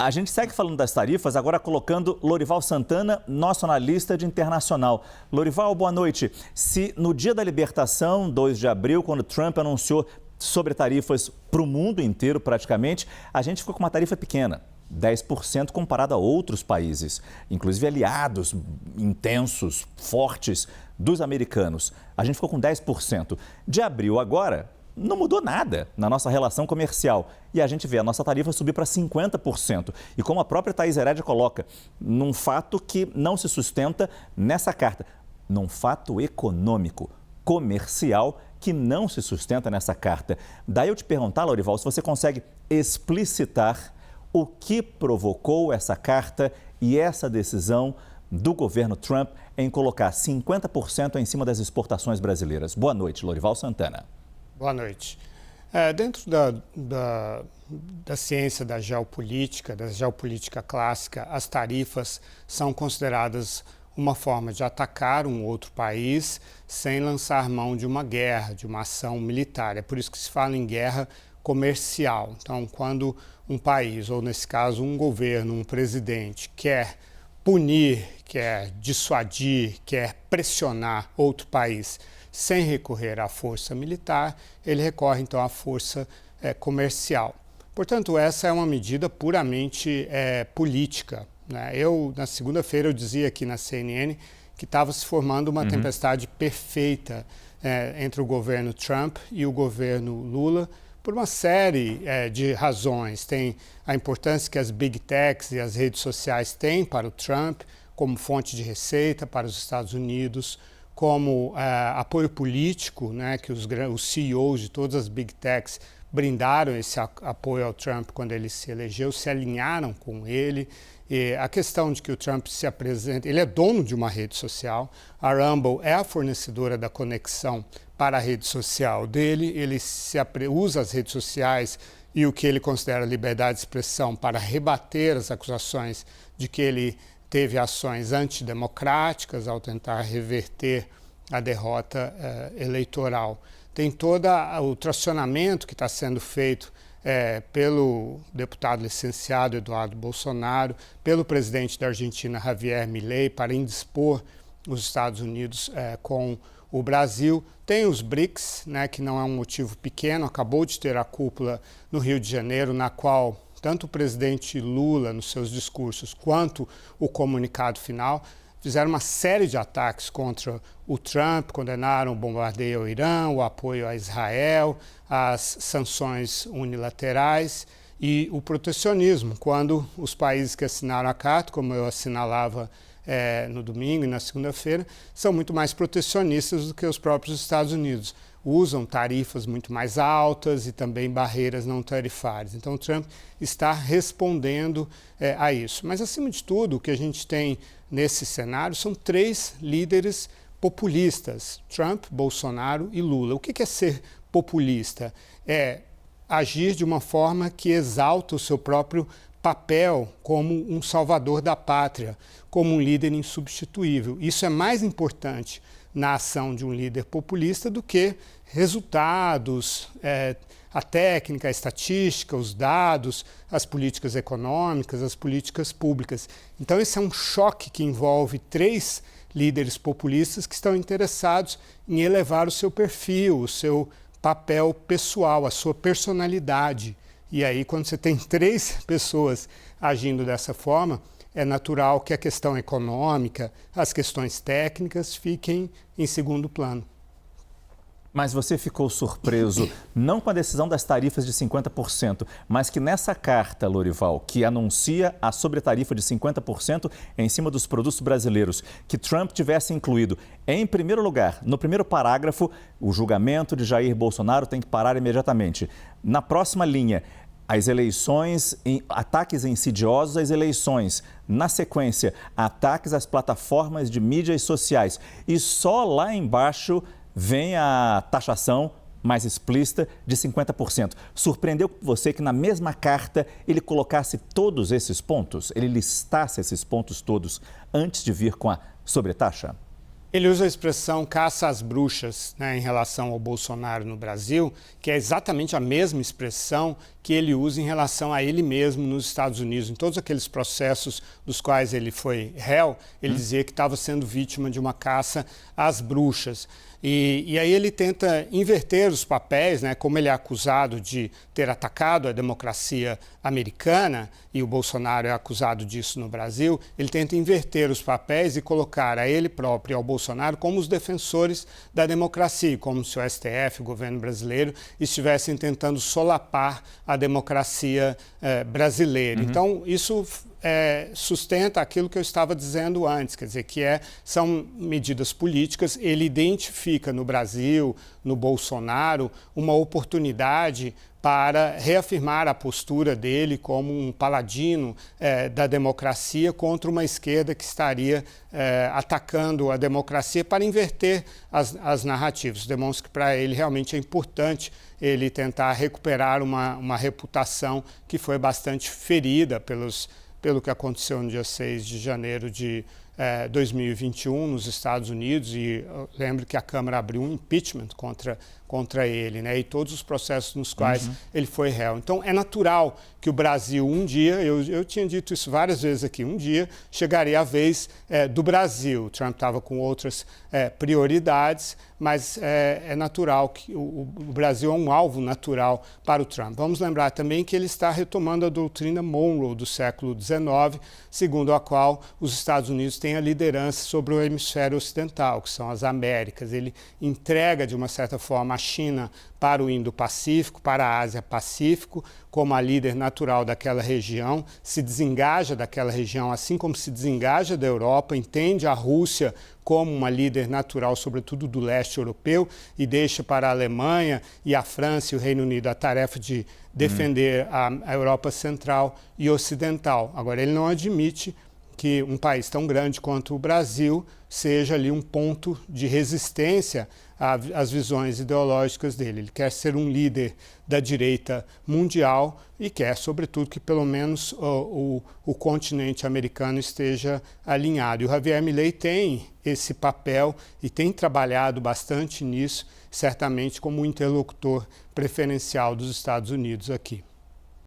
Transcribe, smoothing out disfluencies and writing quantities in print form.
A gente segue falando das tarifas, agora colocando Lorival Santana, nosso analista de internacional. Lorival, boa noite. Se no dia da libertação, 2 de abril, quando Trump anunciou sobre tarifas para o mundo inteiro praticamente, a gente ficou com uma tarifa pequena, 10% comparado a outros países, inclusive aliados intensos, fortes dos americanos. A gente ficou com 10%. De abril agora, não mudou nada na nossa relação comercial. E a gente vê a nossa tarifa subir para 50%. E como a própria Thaís Herédia coloca, num fato que não se sustenta nessa carta, num fato econômico, comercial, que não se sustenta nessa carta. Daí eu te perguntar, Lorival, se você consegue explicitar o que provocou essa carta e essa decisão do governo Trump em colocar 50% em cima das exportações brasileiras. Boa noite, Lorival Santana. Boa noite. Dentro da ciência da geopolítica clássica, as tarifas são consideradas uma forma de atacar um outro país sem lançar mão de uma guerra, de uma ação militar. É por isso que se fala em guerra comercial. Então, quando um país, ou nesse caso um governo, um presidente, quer punir, quer dissuadir, quer pressionar outro país sem recorrer à força militar, ele recorre então à força comercial. Portanto, essa é uma medida puramente política, né? Na segunda-feira, eu dizia aqui na CNN que estava se formando uma tempestade perfeita entre o governo Trump e o governo Lula, por uma série de razões. Tem a importância que as Big Techs e as redes sociais têm para o Trump como fonte de receita para os Estados Unidos, como apoio político, né, que os CEOs de todas as Big Techs brindaram esse apoio ao Trump quando ele se elegeu, se alinharam com ele. E a questão de que o Trump se apresenta, ele é dono de uma rede social, a Rumble é a fornecedora da conexão para a rede social dele, ele usa as redes sociais e o que ele considera liberdade de expressão para rebater as acusações de que ele teve ações antidemocráticas ao tentar reverter a derrota eleitoral. Tem todo o tracionamento que está sendo feito pelo deputado licenciado Eduardo Bolsonaro, pelo presidente da Argentina, Javier Milei, para indispor os Estados Unidos com o Brasil. Tem os BRICS, né, que não é um motivo pequeno, acabou de ter a cúpula no Rio de Janeiro, na qual tanto o presidente Lula, nos seus discursos, quanto o comunicado final, fizeram uma série de ataques contra o Trump, condenaram o bombardeio ao Irã, o apoio a Israel, as sanções unilaterais e o protecionismo, quando os países que assinaram a carta, como eu assinalava no domingo e na segunda-feira, são muito mais protecionistas do que os próprios Estados Unidos. Usam tarifas muito mais altas e também barreiras não tarifárias. Então, o Trump está respondendo a isso. Mas, acima de tudo, o que a gente tem nesse cenário são 3 líderes populistas, Trump, Bolsonaro e Lula. O que é ser populista? É agir de uma forma que exalta o seu próprio papel como um salvador da pátria, como um líder insubstituível. Isso é mais importante na ação de um líder populista do que resultados, a técnica, a estatística, os dados, as políticas econômicas, as políticas públicas. Então, esse é um choque que envolve 3 líderes populistas que estão interessados em elevar o seu perfil, o seu papel pessoal, a sua personalidade. E aí, quando você tem 3 pessoas agindo dessa forma, é natural que a questão econômica, as questões técnicas fiquem em segundo plano. Mas você ficou surpreso, não com a decisão das tarifas de 50%, mas que nessa carta, Lorival, que anuncia a sobretarifa de 50% em cima dos produtos brasileiros, que Trump tivesse incluído, em primeiro lugar, no primeiro parágrafo, o julgamento de Jair Bolsonaro tem que parar imediatamente. Na próxima linha, as eleições, ataques insidiosos às eleições. Na sequência, ataques às plataformas de mídias sociais. E só lá embaixo vem a taxação mais explícita de 50%. Surpreendeu você que na mesma carta ele colocasse todos esses pontos? Ele listasse esses pontos todos antes de vir com a sobretaxa? Ele usa a expressão caça às bruxas, né, em relação ao Bolsonaro no Brasil, que é exatamente a mesma expressão que ele usa em relação a ele mesmo nos Estados Unidos. Em todos aqueles processos dos quais ele foi réu, ele dizia que estava sendo vítima de uma caça às bruxas. E aí ele tenta inverter os papéis, né? Como ele é acusado de ter atacado a democracia americana, e o Bolsonaro é acusado disso no Brasil, ele tenta inverter os papéis e colocar a ele próprio e ao Bolsonaro como os defensores da democracia, como se o STF, o governo brasileiro, estivessem tentando solapar a democracia brasileira. Então, isso sustenta aquilo que eu estava dizendo antes, quer dizer, são medidas políticas. Ele identifica no Brasil, no Bolsonaro, uma oportunidade para reafirmar a postura dele como um paladino da democracia contra uma esquerda que estaria atacando a democracia, para inverter as narrativas. Demonstra que para ele realmente é importante ele tentar recuperar uma reputação que foi bastante ferida pelo que aconteceu no dia 6 de janeiro de 2021 nos Estados Unidos, e lembro que a Câmara abriu um impeachment contra ele, né, e todos os processos nos quais ele foi réu. Então, é natural que o Brasil um dia, eu tinha dito isso várias vezes aqui, um dia chegaria a vez do Brasil. O Trump estava com outras prioridades, mas é natural que o Brasil é um alvo natural para o Trump. Vamos lembrar também que ele está retomando a doutrina Monroe do século XIX, segundo a qual os Estados Unidos têm a liderança sobre o hemisfério ocidental, que são as Américas. Ele entrega, de uma certa forma, a China para o Indo-Pacífico, para a Ásia-Pacífico, como a líder natural daquela região, se desengaja daquela região, assim como se desengaja da Europa, entende a Rússia como uma líder natural, sobretudo do leste europeu, e deixa para a Alemanha e a França e o Reino Unido a tarefa de defender a Europa Central e Ocidental. Agora, ele não admite que um país tão grande quanto o Brasil seja ali um ponto de resistência às visões ideológicas dele. Ele quer ser um líder da direita mundial e quer, sobretudo, que pelo menos o continente americano esteja alinhado. E o Javier Milei tem esse papel e tem trabalhado bastante nisso, certamente como um interlocutor preferencial dos Estados Unidos aqui.